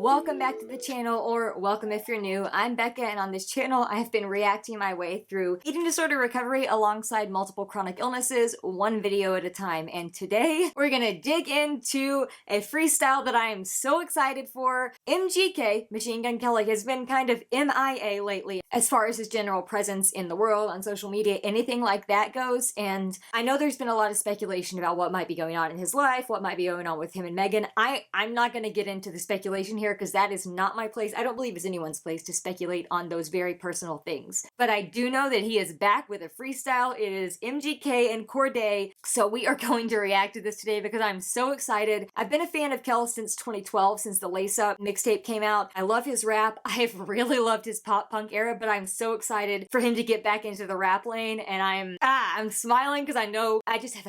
welcome back to the channel, or welcome if you're new. I'm Becca, and on this channel I have been reacting my way through eating disorder recovery alongside multiple chronic illnesses, one video at a time. And today we're gonna dig into a freestyle that I am so excited for. MGK, Machine Gun Kelly, has been kind of MIA lately as far as his general presence in the world, on social media, anything like that goes. And I know there's been a lot of speculation about what might be going on in his life, what might be going on with him and Megan. I'm not gonna get into the speculation here because that is not my place. I don't believe it's anyone's place to speculate on those very personal things. But I do know that he is back with a freestyle. It is MGK and Cordae. So we are going to react to this today because I'm so excited. I've been a fan of Kells since 2012, since the Lace Up mixtape came out. I love his rap. I've really loved his pop punk era, but I'm so excited for him to get back into the rap lane. And I'm smiling because I just have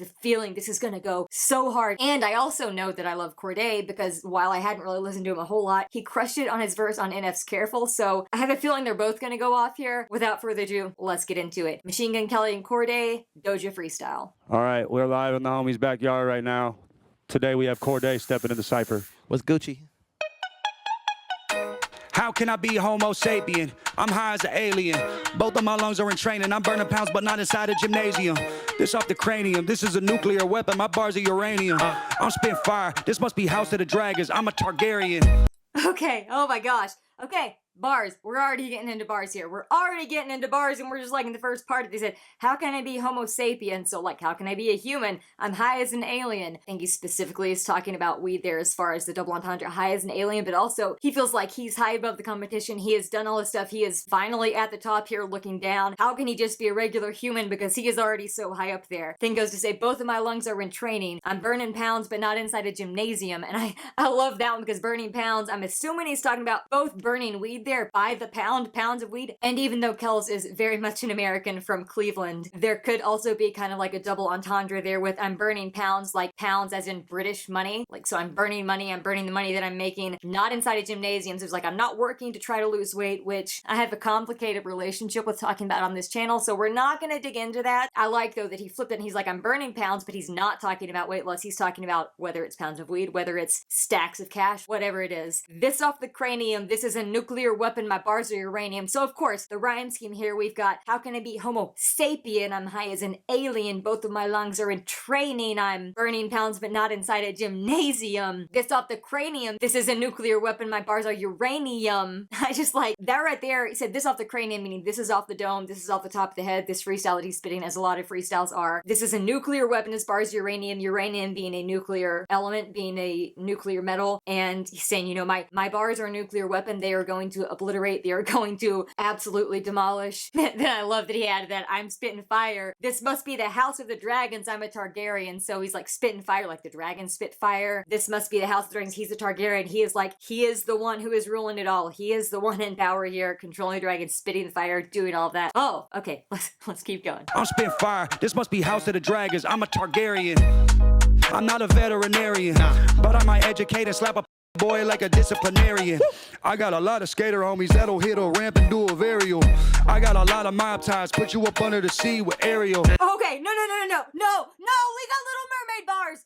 a feeling this is gonna go so hard. And I also know that I love Cordae because while I hadn't really listened to him a whole lot, he crushed it on his verse on NF's Careful. So I have a feeling they're both gonna go off here. Without further ado, let's get into it. Machine Gun Kelly and Cordae, Doja Freestyle. All right, we're live in the homie's backyard right now. Today we have Cordae stepping into cypher. What's Gucci? How can I be homo sapien? I'm high as an alien. Both of my lungs are in training. I'm burning pounds, but not inside a gymnasium. This off the cranium. This is a nuclear weapon. My bars are uranium. I'm spitting fire. This must be House of the Dragons. I'm a Targaryen. Okay, oh my gosh. Okay, bars. We're already getting into bars here. We're already getting into bars, and we're just like in the first part. They said, how can I be homo sapien? So like, how can I be a human? I'm high as an alien. I think he specifically is talking about weed there as far as the double entendre, high as an alien, but also he feels like he's high above the competition. He has done all this stuff. He is finally at the top here looking down. How can he just be a regular human because he is already so high up there? Thing goes to say, both of my lungs are in training. I'm burning pounds, but not inside a gymnasium. And I love that one because burning pounds, I'm assuming he's talking about both burning weed there by the pounds of weed. And even though Kells is very much an American from Cleveland, there could also be kind of like a double entendre there with I'm burning pounds, like pounds as in British money. Like, so I'm burning money, I'm burning the money that I'm making, not inside a gymnasium. So it's like I'm not working to try to lose weight, which I have a complicated relationship with talking about on this channel. So we're not gonna dig into that. I like though that he flipped it and he's like, I'm burning pounds, but he's not talking about weight loss. He's talking about whether it's pounds of weed, whether it's stacks of cash, whatever it is. This off the cranium, this is a nuclear weapon, my bars are uranium. So of course, the rhyme scheme here, we've got, how can I be homo sapien? I'm high as an alien. Both of my lungs are in training. I'm burning pounds, but not inside a gymnasium. This off the cranium, this is a nuclear weapon. My bars are uranium. I just like that right there. He said this off the cranium, meaning this is off the dome. This is off the top of the head. This freestyle that he's spitting, as a lot of freestyles are. This is a nuclear weapon. His bars uranium. Uranium being a nuclear element, being a nuclear metal. And he's saying, you know, my bars are a nuclear weapon. They are going to obliterate. They are going to absolutely demolish. Then I love that he added that I'm spitting fire. This must be the House of the Dragons. I'm a Targaryen. So he's like spitting fire like the dragons spit fire. This must be the House of the Dragons. He's a Targaryen. He is like, he is the one who is ruling it all. He is the one in power here, controlling the dragons, spitting the fire, doing all of that. Oh, okay. Let's keep going. I'm spitting fire. This must be House of the Dragons. I'm a Targaryen. I'm not a veterinarian, but I might educate and slap a boy like a disciplinarian. I got a lot of skater homies that'll hit a ramp and do a varial. I got a lot of mob ties, put you up under the sea with Ariel. Okay, no, we got Little Mermaid bars.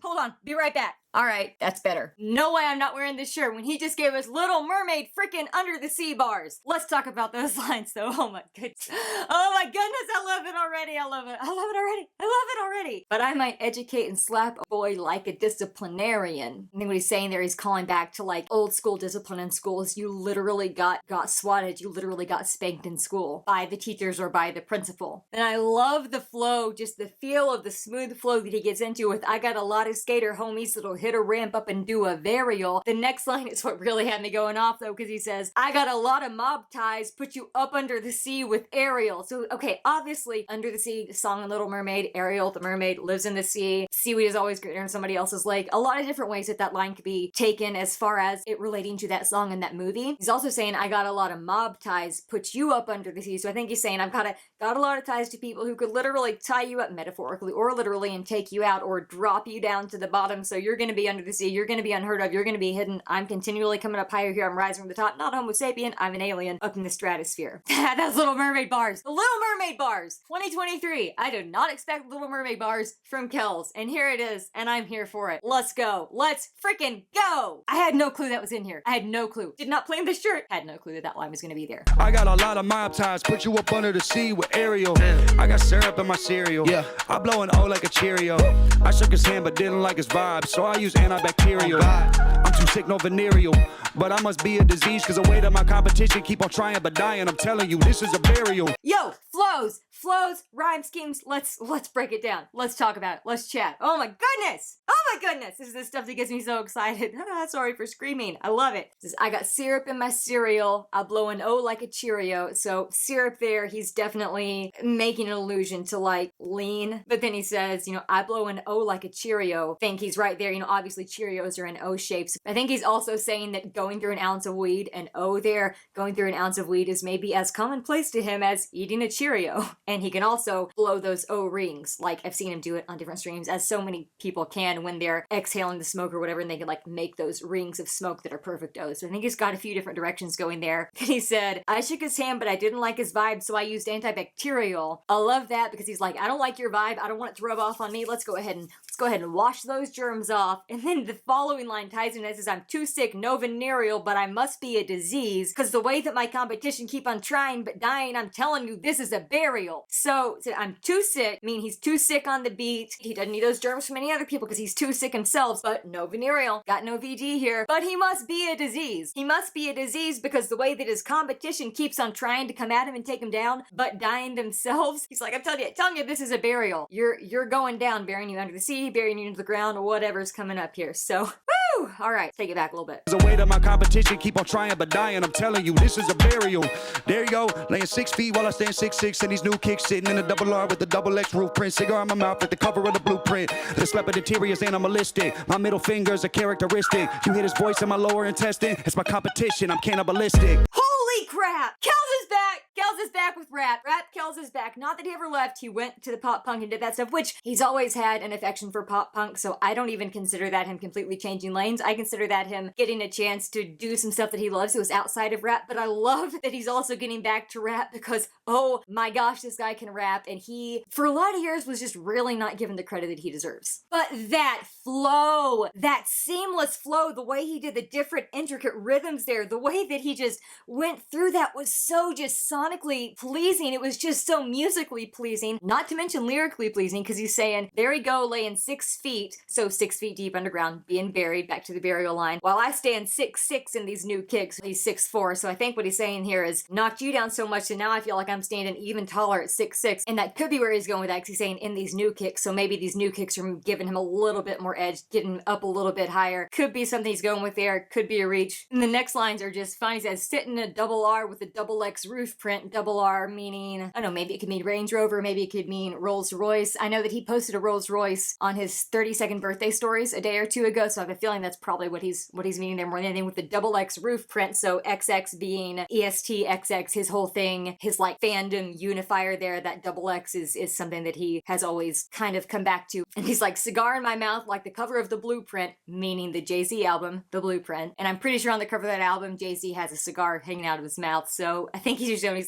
Hold on, be right back. All right, that's better. No way I'm not wearing this shirt when he just gave us Little Mermaid freaking under the sea bars. Let's talk about those lines though. Oh my goodness. Oh my goodness, I love it already. I love it already. But I might educate and slap a boy like a disciplinarian. I think what he's saying there, he's calling back to like old school discipline in schools. You literally got swatted. You literally got spanked in school by the teachers or by the principal. And I love the flow, just the feel of the smooth flow that he gets into with, I got a lot of skater homies that'll hit a ramp up and do a varial. The next line is what really had me going off though, because he says, I got a lot of mob ties, put you up under the sea with Ariel. So okay, obviously Under the Sea, song in Little Mermaid, Ariel the mermaid lives in the sea. Seaweed is always greater than somebody else's lake. A lot of different ways that line could be taken as far as it relating to that song and that movie. He's also saying, I got a lot of mob ties, put you up under the sea. So I think he's saying, I've got a lot of ties to people who could literally tie you up metaphorically or literally and take you out or drop you down to the bottom. So you're gonna gonna be under the sea, you're gonna be unheard of, you're gonna be hidden. I'm continually coming up higher here, I'm rising from the top, not Homo sapien, I'm an alien up in the stratosphere. That's Little Mermaid bars. The Little Mermaid bars, 2023. I did not expect Little Mermaid bars from Kells, and here it is, and I'm here for it. Let's go. Let's freaking go. I had no clue that was in here. I had no clue. Did not plan the shirt. Had no clue that that line was gonna be there. I got a lot of mob ties, put you up under the sea with Ariel. I got syrup in my cereal. Yeah. I blow an O like a Cheerio. I shook his hand but didn't like his vibe, so I use antibacterial. I'm too sick, no venereal, but I must be a disease, cause the weight of my competition keep on trying but dying. I'm telling you, this is a burial. Yo, flows, rhyme schemes. Let's break it down. Let's talk about it. Let's chat. Oh my goodness. Oh my goodness. This is the stuff that gets me so excited. Sorry for screaming. I love it. Says, I got syrup in my cereal. I blow an O like a Cheerio. So syrup there, he's definitely making an allusion to like lean. But then he says, you know, I blow an O like a Cheerio. Think he's right there. You know, obviously Cheerios are in O shapes. I think he's also saying that going through an ounce of weed, an O there, going through an ounce of weed is maybe as commonplace to him as eating a Cheerio. And he can also blow those O rings. Like I've seen him do it on different streams, as so many people can when they're exhaling the smoke or whatever, and they can like make those rings of smoke that are perfect O's. So I think he's got a few different directions going there. And he said, I shook his hand, but I didn't like his vibe, so I used antibacterial. I love that because he's like, I don't like your vibe. I don't want it to rub off on me. Let's go ahead and wash those germs off. And then the following line ties in and says, I'm too sick, no venereal, but I must be a disease, because the way that my competition keep on trying but dying, I'm telling you, this is a burial. So I'm too sick, I mean he's too sick on the beat. He doesn't need those germs from any other people because he's too sick himself, but no venereal. Got no VD here. But he must be a disease. He must be a disease because the way that his competition keeps on trying to come at him and take him down, but dying themselves. He's like, I'm telling you, this is a burial. You're going down, burying you under the sea, burying you into the ground, or whatever's coming up here. So, woo! All right, take it back a little bit. The weight of my competition keep on trying but dying. I'm telling you, this is a burial. There you go, laying 6 feet while I stand 6'6", and these new kicks sitting in a double R with the double X roof print. Cigar on my mouth at the cover of the blueprint. The leopard interior is animalistic. My middle finger's a characteristic. You hear his voice in my lower intestine. It's my competition. I'm cannibalistic. Holy crap! Kells is back! Kells is back with rap. Kells is back. Not that he ever left. He went to the pop punk and did that stuff, which he's always had an affection for pop punk, so I don't even consider that him completely changing lanes. I consider that him getting a chance to do some stuff that he loves. It was outside of rap, but I love that he's also getting back to rap because, oh my gosh, this guy can rap, and he, for a lot of years, was just really not given the credit that he deserves. But that flow, that seamless flow, the way he did the different intricate rhythms there, the way that he just went through that was so just sonically pleasing. It was just so musically pleasing, not to mention lyrically pleasing, because he's saying, there we go, laying 6 feet, so 6 feet deep underground, being buried, back to the burial line, while I stand 6'6" in these new kicks. He's 6'4", so I think what he's saying here is, knocked you down so much, and now I feel like I'm standing even taller at 6'6", and that could be where he's going with that, because he's saying in these new kicks, so maybe these new kicks are giving him a little bit more edge, getting up a little bit higher. Could be something he's going with there, could be a reach. And the next lines are just fun. He says, sitting in a double R with a double X roof print. Double R meaning, I don't know, maybe it could mean Range Rover, maybe it could mean Rolls Royce. I know that he posted a Rolls Royce on his 32nd birthday stories a day or two ago, so I have a feeling that's probably what he's meaning there more than anything, with the double X roof print. So XX being EST XX, his whole thing, his like fandom unifier there, that double X is something that he has always kind of come back to. And he's like, cigar in my mouth like the cover of the Blueprint, meaning the Jay-Z album, The Blueprint. And I'm pretty sure on the cover of that album, Jay-Z has a cigar hanging out of his mouth. So I think he's just showing,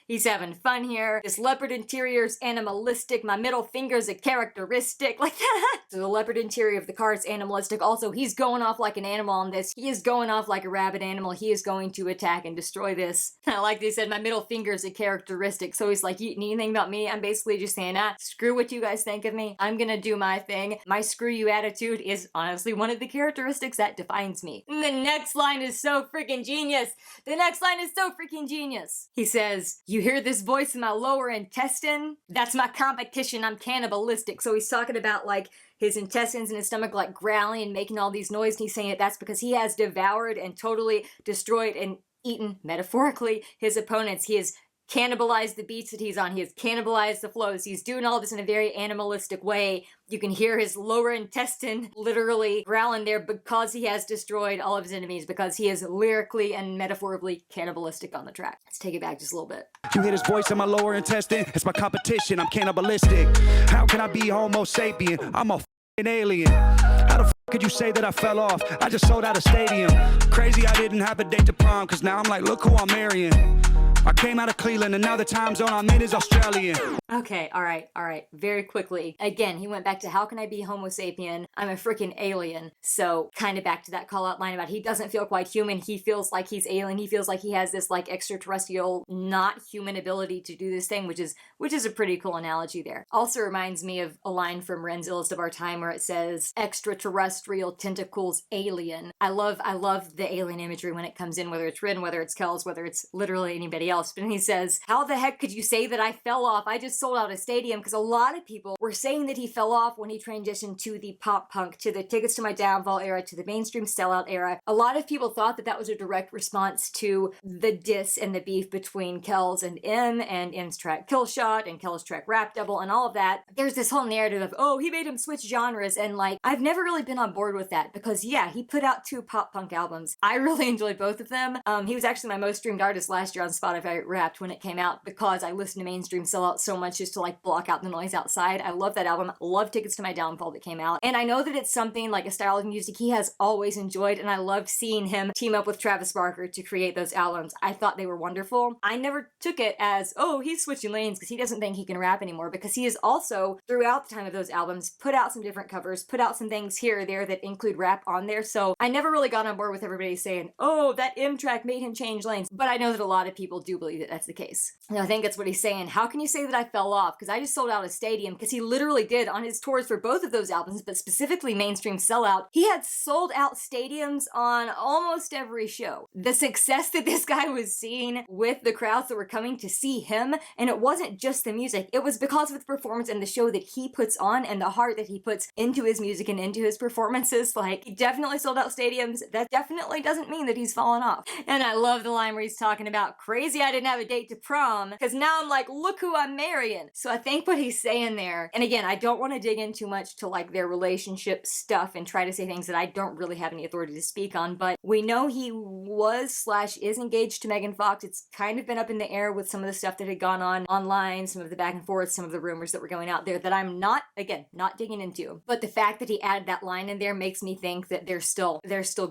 he's having fun here. This leopard interior's animalistic. My middle finger's a characteristic, like that. So the leopard interior of the car is animalistic. Also, he's going off like an animal on this. He is going off like a rabid animal. He is going to attack and destroy this. Like they said, my middle finger's a characteristic. So he's like, you need anything about me? I'm basically just saying, screw what you guys think of me. I'm gonna do my thing. My screw you attitude is honestly one of the characteristics that defines me. And the next line is so freaking genius. The next line is so freaking genius. He says, you hear this voice in my lower intestine? That's my competition. I'm cannibalistic. So he's talking about like his intestines and his stomach like growling and making all these noises. And he's saying that that's because he has devoured and totally destroyed and eaten, metaphorically, his opponents. He has cannibalized the beats that he's on. He has cannibalized the flows. He's doing all this in a very animalistic way. You can hear his lower intestine literally growling there because he has destroyed all of his enemies, because he is lyrically and metaphorically cannibalistic on the track. Let's take it back just a little bit. You hear this voice in my lower intestine? It's my competition. I'm cannibalistic. How can I be Homo sapien? I'm a f***ing alien. How the f*** could you say that I fell off? I just sold out a stadium. Crazy I didn't have a date to prom, cause now I'm like, look who I'm marrying. I came out of Cleveland and now the time zone I'm in is Australian. Okay, all right. Very quickly. Again, he went back to how can I be Homo sapien? I'm a freaking alien. So kind of back to that call out line about he doesn't feel quite human. He feels like he's alien. He feels like he has this like extraterrestrial, not human ability to do this thing, which is a pretty cool analogy there. Also reminds me of a line from Ren's Illest of Our Time where it says extraterrestrial tentacles alien. I love the alien imagery when it comes in, whether it's Ren, whether it's Kells, whether it's literally anybody else. But then he says, how the heck could you say that I fell off? I just sold out a stadium, because a lot of people were saying that he fell off when he transitioned to the pop punk, to the Tickets to My Downfall era, to the mainstream sellout era. A lot of people thought that that was a direct response to the diss and the beef between Kells and M's track Kill Shot and Kells' track Rap Devil and all of that. There's this whole narrative of, oh, he made him switch genres, and like, I've never really been on board with that, because yeah, he put out 2 pop punk albums. I really enjoyed both of them. He was actually my most streamed artist last year on Spotify Wrapped when it came out, because I listened to mainstream sellout so much just to like block out the noise outside. I love that album. Love Tickets to My Downfall that came out. And I know that it's something like a style of music he has always enjoyed, and I loved seeing him team up with Travis Barker to create those albums. I thought they were wonderful. I never took it as, oh, he's switching lanes because he doesn't think he can rap anymore, because he has also, throughout the time of those albums, put out some different covers, put out some things here or there that include rap on there. So I never really got on board with everybody saying, oh, that M track made him change lanes. But I know that a lot of people do believe that that's the case. And I think that's what he's saying. How can you say that I fell off? Because I just sold out a stadium, because he literally did on his tours for both of those albums, but specifically mainstream sellout. He had sold out stadiums on almost every show. The success that this guy was seeing with the crowds that were coming to see him, and it wasn't just the music, it was because of the performance and the show that he puts on and the heart that he puts into his music and into his performances. Like, he definitely sold out stadiums. That definitely doesn't mean that he's fallen off. And I love the line where he's talking about, crazy I didn't have a date to prom, because now I'm like, look who I'm marrying. So I think what he's saying there, and again, I don't want to dig in too much to like their relationship stuff and try to say things that I don't really have any authority to speak on, but we know he was/is engaged to Megan Fox. It's kind of been up in the air with some of the stuff that had gone on online, some of the back and forth, some of the rumors that were going out there that I'm not digging into. But the fact that he added that line in there makes me think that they're still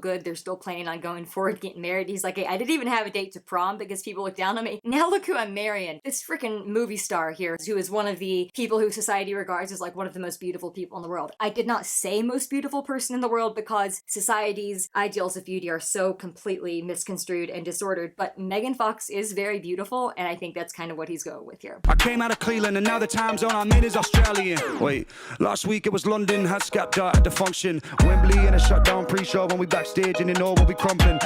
good. They're still planning on going forward, getting married. He's like, hey, I didn't even have a date to prom because people look down on me. Now look who I'm marrying. This freaking movie star here, who is one of the people who society regards as like one of the most beautiful people in the world. I did not say most beautiful person in the world, because society's ideals of beauty are so completely misconstrued and disordered, but Megan Fox is very beautiful, and I think that's kind of what he's going with here. I came out of Cleveland and now the time zone I'm in is Australian. Wait, last week it was London, had Skepta at the function. Wembley and a shutdown pre-show when we backstage and you know when we crumbling.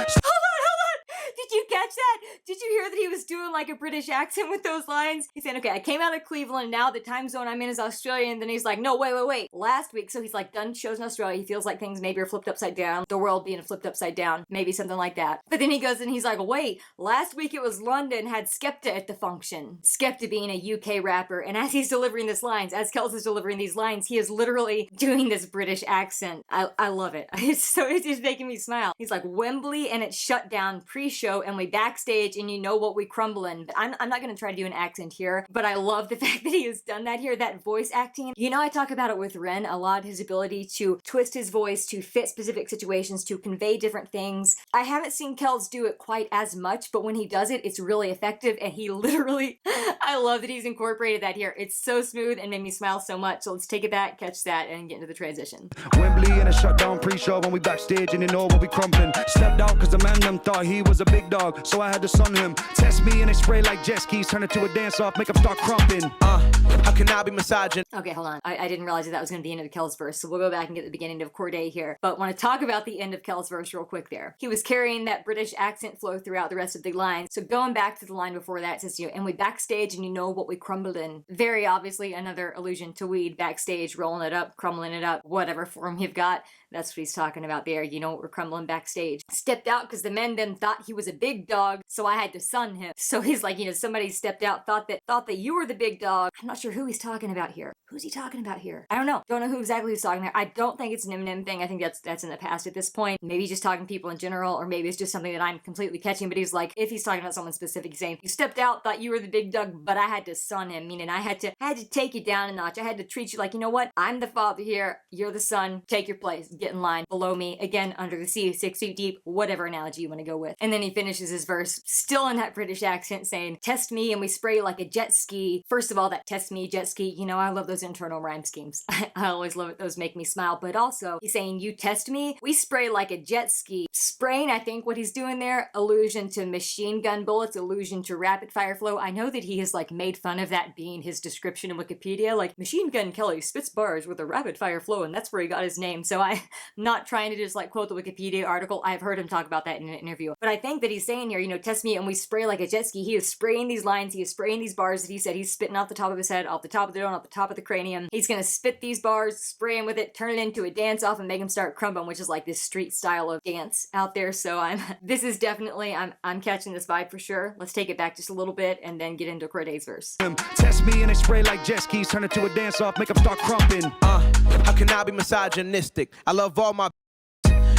Did you catch that? Did you hear that he was doing like a British accent with those lines? He's saying, okay, I came out of Cleveland, now the time zone I'm in is Australia, and then he's like, no, wait. Last week, so he's like done shows in Australia, he feels like things maybe are flipped upside down, the world being flipped upside down, maybe something like that. But then he goes and he's like, wait, last week it was London, had Skepta at the function. Skepta being a UK rapper, and as he's delivering these lines, as Kells is delivering these lines, he is literally doing this British accent. I love it. It's just making me smile. He's like, Wembley and it's shut down pre-show, and we backstage and you know what we crumbling. I'm not going to try to do an accent here, but I love the fact that he has done that here, that voice acting. You know, I talk about it with Ren a lot, his ability to twist his voice to fit specific situations, to convey different things. I haven't seen Kells do it quite as much, but when he does it, it's really effective, and he literally, I love that he's incorporated that here. It's so smooth and made me smile so much. So let's take it back, catch that, and get into the transition. Wembley and a shutdown pre-show when we backstage and you know when we crumbling. Stepped out cause the man them thought he was a big dog, so I had to sun him. Test me and they spray like jet skis, turn it to a dance off, make them start crumping. How can I be misogyn? Okay, hold on. I didn't realize that was going to be the end of the Kells verse, so we'll go back and get the beginning of Cordae here. But want to talk about the end of Kells verse real quick there. He was carrying that British accent flow throughout the rest of the line. So going back to the line before that, it says, and we backstage and you know what we crumbled in. Very obviously another allusion to weed, backstage, rolling it up, crumbling it up, whatever form you've got. That's what he's talking about there. You know what we're crumbling backstage. Stepped out because the men then thought he was a big dog, so I I had to sun him. So he's like, somebody stepped out, thought that you were the big dog. I'm not sure who he's talking about here. Who's he talking about here? I don't know. Don't know who exactly he's talking about. I don't think it's an Eminem thing. I think that's in the past at this point. Maybe he's just talking to people in general, or maybe it's just something that I'm completely catching. But he's like, if he's talking about someone specific, he's saying, you stepped out, thought you were the big dog, but I had to sun him. Meaning I had to take you down a notch. I had to treat you like, you know what? I'm the father here. You're the son. Take your place. Get in line below me. Again, under the sea, 6 feet deep, whatever analogy you want to go with. And then he finishes his verse still in that British accent saying, test me and we spray like a jet ski. First of all, that test me, jet ski, I love those internal rhyme schemes. I always love it. Those make me smile. But also, he's saying, you test me, we spray like a jet ski. Spraying, I think what he's doing there, allusion to machine gun bullets, allusion to rapid fire flow. I know that he has made fun of that being his description in Wikipedia, Machine Gun Kelly spits bars with a rapid fire flow, and that's where he got his name. So I'm not trying to just quote the Wikipedia article. I've heard him talk about that in an interview. But I think that he's saying here, test me and we spray like a jet ski. He is spraying these lines, he is spraying these bars that he said he's spitting off the top of his head, off the top of the dome, off the top of the cranium. He's gonna spit these bars, spray him with it, turn it into a dance off, and make him start crumbling, which is this street style of dance out there. So this is definitely, I'm catching this vibe for sure. Let's take it back just a little bit and then get into Cordae's verse. Test me and they spray like jet skis, turn it to a dance off, make them start crumping. How can I be misogynistic? I love all my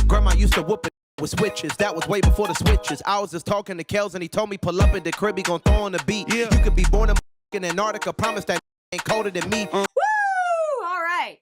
grandma used to whoop it with switches. That was way before the switches. I was just talking to Kells and he told me pull up at the crib, he gon' throw on the beat. Yeah. You could be born in Antarctica, promise that ain't colder than me.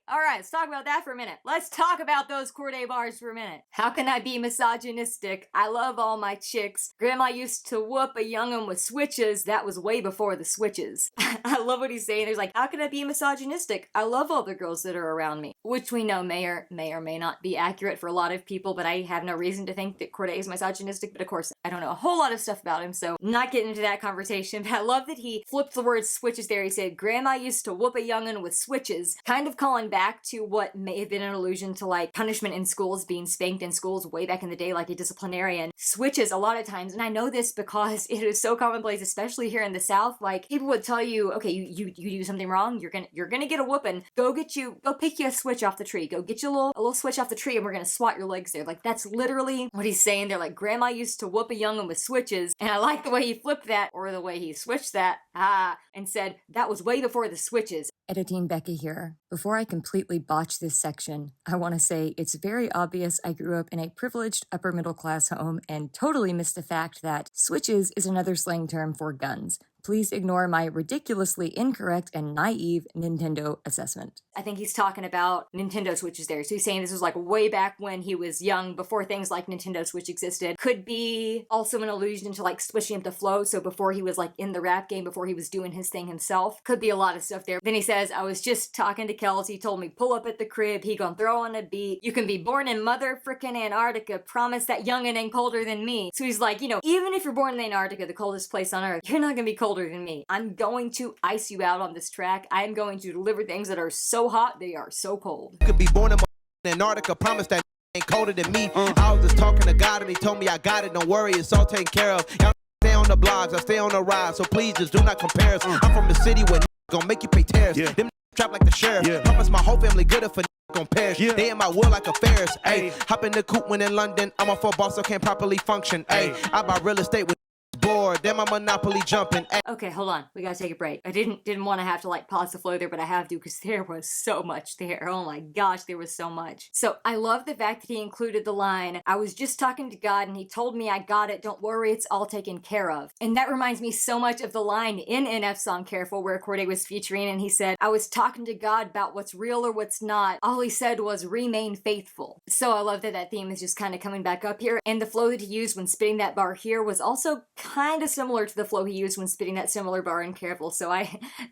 All right, let's talk about that for a minute. Let's talk about those Cordae bars for a minute. How can I be misogynistic? I love all my chicks. Grandma used to whoop a young'un with switches. That was way before the switches. I love what he's saying. There's how can I be misogynistic? I love all the girls that are around me. Which we know may or may not be accurate for a lot of people, but I have no reason to think that Cordae is misogynistic. But of course, I don't know a whole lot of stuff about him, so I'm not getting into that conversation. But I love that he flipped the word switches there. He said, Grandma used to whoop a young'un with switches, kind of calling back to what may have been an allusion to punishment in schools, being spanked in schools way back in the day, like a disciplinarian. Switches a lot of times, and I know this because it is so commonplace, especially here in the South. People would tell you, okay, you do something wrong, you're gonna get a whooping. Go pick you a switch off the tree. Go get you a little switch off the tree, and we're gonna swat your legs there. That's literally what he's saying. They're Grandma used to whoop a young'un with switches, and I like the way he flipped that, or the way he switched that, and said that was way before the switches. Editing Becca here. Before I completely botch this section, I want to say it's very obvious I grew up in a privileged upper middle class home and totally missed the fact that switches is another slang term for guns. Please ignore my ridiculously incorrect and naive Nintendo assessment. I think he's talking about Nintendo Switches there. So he's saying this was way back when he was young, before things like Nintendo Switch existed. Could be also an allusion to switching up the flow. So before he was in the rap game, before he was doing his thing himself. Could be a lot of stuff there. Then he says, I was just talking to Kells. He told me pull up at the crib. He gonna throw on a beat. You can be born in mother frickin' Antarctica. Promise that young'un ain't colder than me. So he's even if you're born in Antarctica, the coldest place on earth, you're not gonna be colder than me. I'm going to ice you out on this track. I'm going to deliver things that are so hot, they are so cold. You could be born in Antarctica, promise that ain't colder than me. I was just talking to God and he told me I got it, don't worry, it's all taken care of. Y'all stay on the blogs, I stay on the ride, so please just do not compare us. I'm from the city where gonna make you pay tariffs. Yeah. Them trap like the sheriff. Yeah. Promise my whole family good if a gon' perish. Yeah. They in my will like a Ferris. Ayy, hop in the coupe when in London. I'm a full boss, so can't properly function. Ayy, I buy real estate with bored, then my monopoly jumping. Okay, hold on. We gotta take a break. I didn't want to have to pause the flow there, but I have to because there was so much there. Oh my gosh, there was so much. So I love the fact that he included the line, I was just talking to God and he told me I got it. Don't worry, it's all taken care of. And that reminds me so much of the line in NF's song Careful, where Cordae was featuring, and he said, I was talking to God about what's real or what's not. All he said was remain faithful. So I love that that theme is just kind of coming back up here. And the flow that he used when spitting that bar here was also kind of similar to the flow he used when spitting that similar bar in Careful. So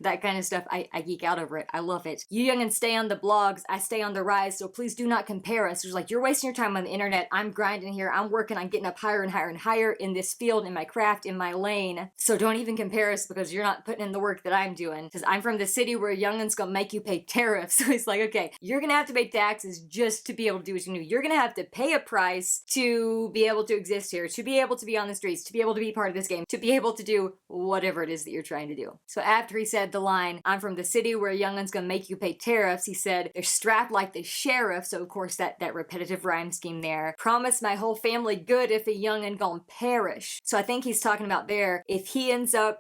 that kind of stuff, I geek out over it. I love it. You young'uns stay on the blogs, I stay on the rise, so please do not compare us. It's you're wasting your time on the internet. I'm grinding here. I'm working on getting up higher and higher and higher in this field, in my craft, in my lane. So don't even compare us because you're not putting in the work that I'm doing. Because I'm from the city where young'uns gonna make you pay tariffs. So he's okay, you're gonna have to pay taxes just to be able to do what you do. You're gonna have to pay a price to be able to exist here, to be able to be on the streets, to be able to be part of of this game to be able to do whatever it is that you're trying to do. So after he said the line, I'm from the city where a youngin's gonna make you pay tariffs, he said, they're strapped like the sheriff, so of course that repetitive rhyme scheme there. Promise my whole family good if a youngin' gon' perish. So I think he's talking about there, if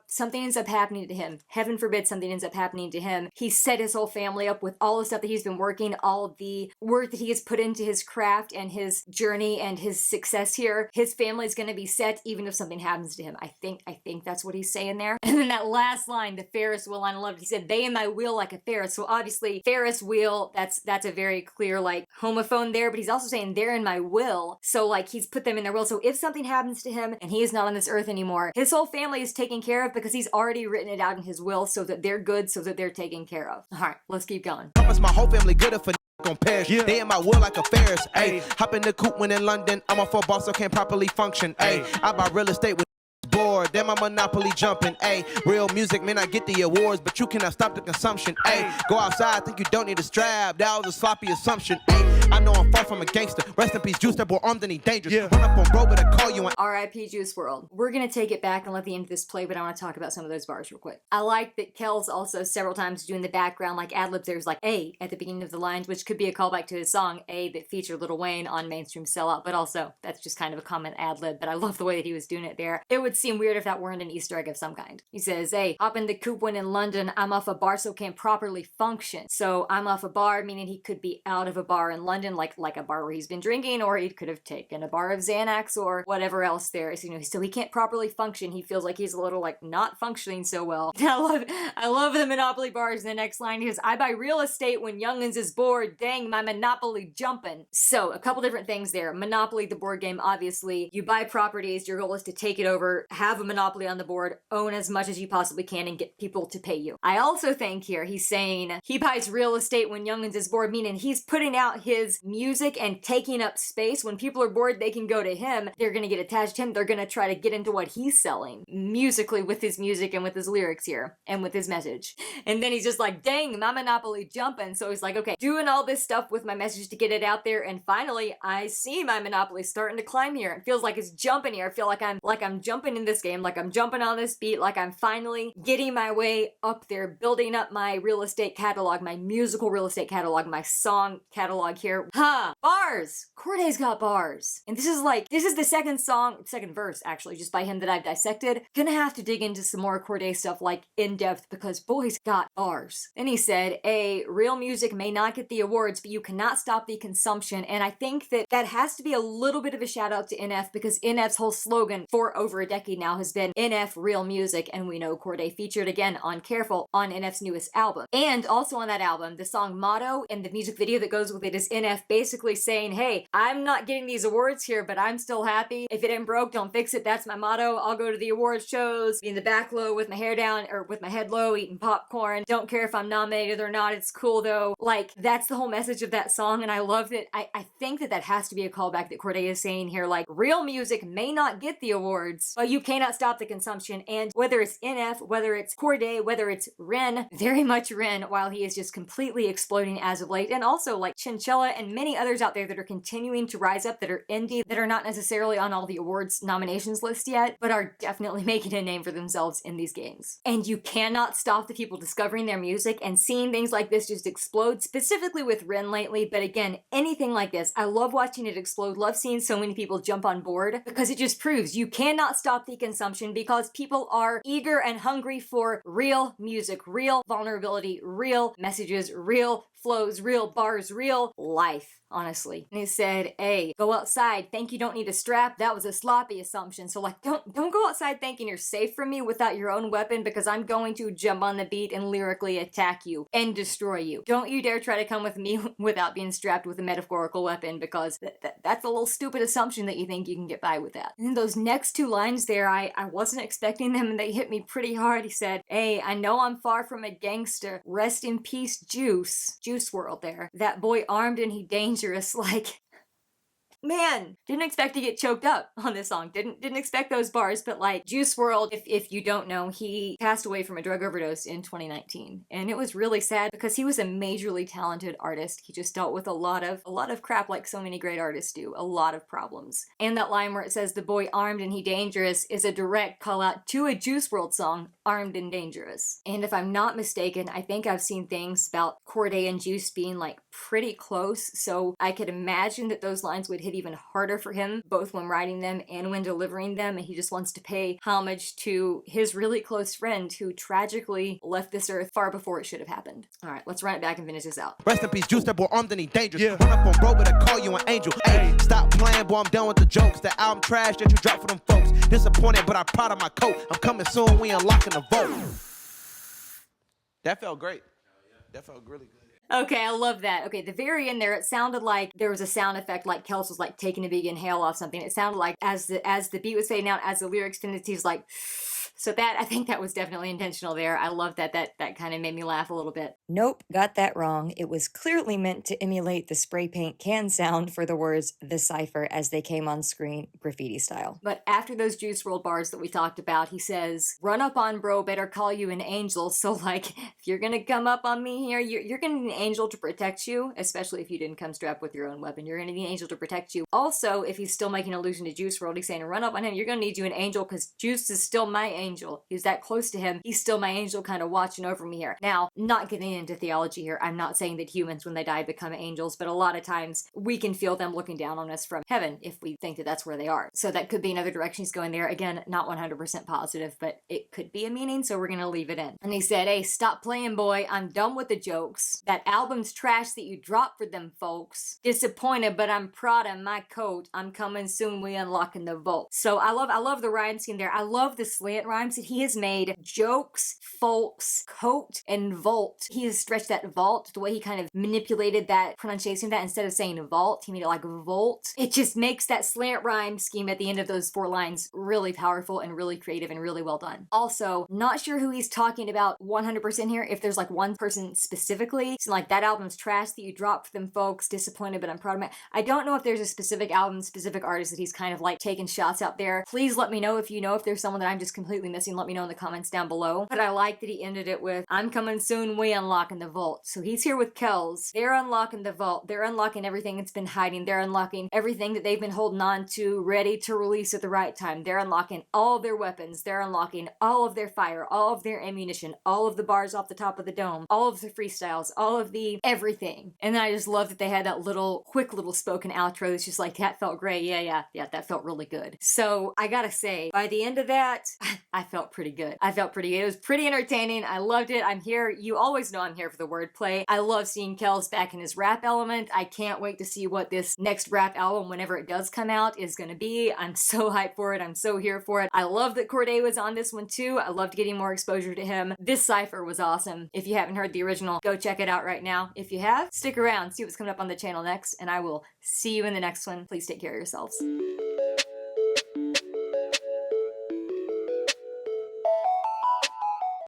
something ends up happening to him, heaven forbid something ends up happening to him, he set his whole family up with all the stuff that he's been working, all the work that he has put into his craft and his journey and his success here. His family's gonna be set even if something happens to him. I think that's what he's saying there. And then that last line, the Ferris wheel line, I loved. He said, they in my wheel like a Ferris. So obviously Ferris wheel, that's a very clear like homophone there, but he's also saying they're in my will. So like he's put them in their will. So if something happens to him and he is not on this earth anymore, his whole family is taken care of because he's already written it out in his will so that they're good, so that they're taken care of. All right, let's keep going. Promise my whole family good if a gon' perish. Yeah. They in my will like a Ferris. Ayy, hop in the coupe when in London. I'm a full boss, so can't properly function. Ayy, I buy real estate with bored. Then my monopoly jumping. Ayy, real music may not get the awards, but you cannot stop the consumption. Ayy, go outside, think you don't need a strap. That was a sloppy assumption. Ayy, I know I'm far from a gangster. Rest in peace, Juice, that boy armed and he dangerous. Yeah. Run up on bro, but I call you an R.I.P. Juice WRLD. We're gonna take it back and let the end of this play, but I want to talk about some of those bars real quick. I like that Kells also several times doing the background like ad-libs. There's like A at the beginning of the lines, which could be a callback to his song A that featured Lil Wayne on Mainstream Sellout, but also that's just kind of a common ad-lib, but I love the way that he was doing it there. It would seem weird if that weren't an Easter egg of some kind. He says, hey, hop in the coupe when in London, I'm off a bar so can't properly function. So I'm off a bar, meaning he could be out of a bar in London, like a bar where he's been drinking, or he could have taken a bar of Xanax or whatever else there is, you know, so he can't properly function. He feels like he's a little like not functioning so well. I love the Monopoly bars in the next line. He says, I buy real estate when youngins is bored. Dang, my Monopoly jumping. So a couple different things there. Monopoly, the board game, obviously, you buy properties, your goal is to take it over, have a monopoly on the board, own as much as you possibly can, and get people to pay you. I also think here he's saying he buys real estate when youngins is bored, meaning he's putting out his music and taking up space. When people are bored, they can go to him. They're gonna get attached to him. They're gonna try to get into what he's selling musically with his music and with his lyrics here and with his message. And then he's just like, dang, my Monopoly jumping. So he's like, okay, doing all this stuff with my message to get it out there, and finally I see my Monopoly starting to climb here. It feels like it's jumping here. I feel like I'm jumping in this game, like I'm jumping on this beat, like I'm finally getting my way up there, building up my real estate catalog, my musical real estate catalog, my song catalog here. Bars! Cordae's got bars. And this is the second verse actually, just by him that I've dissected. Gonna have to dig into some more Cordae stuff like in depth because boy's got bars. Then he said, real music may not get the awards, but you cannot stop the consumption. And I think that has to be a little bit of a shout out to NF, because NF's whole slogan for over a decade now has been NF real music, and we know Cordae featured again on Careful on NF's newest album. And also on that album, the song Motto and the music video that goes with it is NF basically saying, hey, I'm not getting these awards here, but I'm still happy. If it ain't broke, don't fix it. That's my motto. I'll go to the awards shows, be in the back low with my hair down, or with my head low, eating popcorn. Don't care if I'm nominated or not. It's cool though. Like, that's the whole message of that song, and I loved it. I think that has to be a callback that Cordae is saying here, like, real music may not get the awards, but you cannot stop the consumption. And whether it's NF, whether it's Cordae, whether it's Ren, very much Ren, while he is just completely exploding as of late, and also like Chinchilla and many others out there that are continuing to rise up, that are indie, that are not necessarily on all the awards nominations list yet, but are definitely making a name for themselves in these games. And you cannot stop the people discovering their music and seeing things like this just explode, specifically with Ren lately, but again, anything like this, I love watching it explode, love seeing so many people jump on board, because it just proves you cannot stop the consumption, because people are eager and hungry for real music, real vulnerability, real messages, real flows, real bars, real life, honestly. And he said, hey, go outside, think you don't need a strap. That was a sloppy assumption. So like, don't go outside thinking you're safe from me without your own weapon, because I'm going to jump on the beat and lyrically attack you and destroy you. Don't you dare try to come with me without being strapped with a metaphorical weapon, because that's a little stupid assumption that you think you can get by with that. And then those next two lines there, I wasn't expecting them, and they hit me pretty hard. He said, hey, I know I'm far from a gangster. Rest in peace, Juice WRLD there. That boy armed and he dangerous, like, man, didn't expect to get choked up on this song. Didn't expect those bars, but like Juice WRLD, if you don't know, he passed away from a drug overdose in 2019. And it was really sad because he was a majorly talented artist. He just dealt with a lot of crap like so many great artists do, a lot of problems. And that line where it says the boy armed and he dangerous is a direct call out to a Juice WRLD song, Armed and Dangerous. And if I'm not mistaken, I think I've seen things about Cordae and Juice being like pretty close, so I could imagine that those lines would hit even harder for him, both when writing them and when delivering them, and he just wants to pay homage to his really close friend who tragically left this earth far before it should have happened. Alright, let's run it back and finish this out. Rest in peace, Juice, that boy armed and he dangerous. Yeah. Run up on bro, but I call you an angel. Hey, stop playing, boy, I'm done with the jokes. The album trash that you dropped for them folks. Disappointed, but I'm proud of my coat. I'm coming soon, we unlocking the vote. That felt great. That felt really good. Okay, I love that. Okay, the very end there, it sounded like there was a sound effect like Kells was like taking a big inhale off something. It sounded like as the beat was fading out, as the lyrics finished, he was like, so that, I think that was definitely intentional there. I love that kind of made me laugh a little bit. Nope, got that wrong. It was clearly meant to emulate the spray paint can sound for the words the cypher as they came on screen, graffiti style. But after those Juice WRLD bars that we talked about, he says, run up on bro, better call you an angel. So like, if you're gonna come up on me here, you're gonna need an angel to protect you, especially if you didn't come strapped with your own weapon. You're gonna need an angel to protect you. Also, if he's still making allusion to Juice WRLD, he's saying, run up on him, you're gonna need you an angel because Juice is still my angel. He's that close to him. He's still my angel kind of watching over me here. Now, not getting into theology here, I'm not saying that humans, when they die, become angels, but a lot of times we can feel them looking down on us from heaven if we think that that's where they are. So that could be another direction he's going there. Again, not 100% positive, but it could be a meaning, so we're gonna leave it in. And he said, hey, stop playing, boy. I'm done with the jokes. That album's trash that you dropped for them folks. Disappointed, but I'm proud of my coat. I'm coming soon, we unlocking the vault. So I love the rhyme scheme there. I love the slant rhymes that he has made. Jokes, folks, coat, and vault. He has stretched that vault, the way he kind of manipulated that pronunciation of that. Instead of saying vault, he made it like volt. It just makes that slant rhyme scheme at the end of those 4 lines really powerful and really creative and really well done. Also, not sure who he's talking about 100% here, if there's like one person specifically. So like, that album's trash that you dropped for them folks, disappointed, but I'm proud of my... I don't know if there's a specific album, specific artist that he's kind of like taking shots out there. Please let me know if you know, if there's someone that I'm just completely missing, let me know in the comments down below. But I like that he ended it with, I'm coming soon, we unlocking the vault. So he's here with Kells. They're unlocking the vault. They're unlocking everything it's been hiding. They're unlocking everything that they've been holding on to, ready to release at the right time. They're unlocking all of their weapons. They're unlocking all of their fire, all of their ammunition, all of the bars off the top of the dome, all of the freestyles, all of the everything. And then I just love that they had that quick little spoken outro. It's just like, that felt great. Yeah, that felt really good. So I gotta say, by the end of that, I felt pretty good. It was pretty entertaining. I loved it. I'm here. You always know I'm here for the wordplay. I love seeing Kells back in his rap element. I can't wait to see what this next rap album, whenever it does come out, is gonna be. I'm so hyped for it. I'm so here for it. I love that Cordae was on this one too. I loved getting more exposure to him. This cypher was awesome. If you haven't heard the original, go check it out right now. If you have, stick around, see what's coming up on the channel next, and I will see you in the next one. Please take care of yourselves.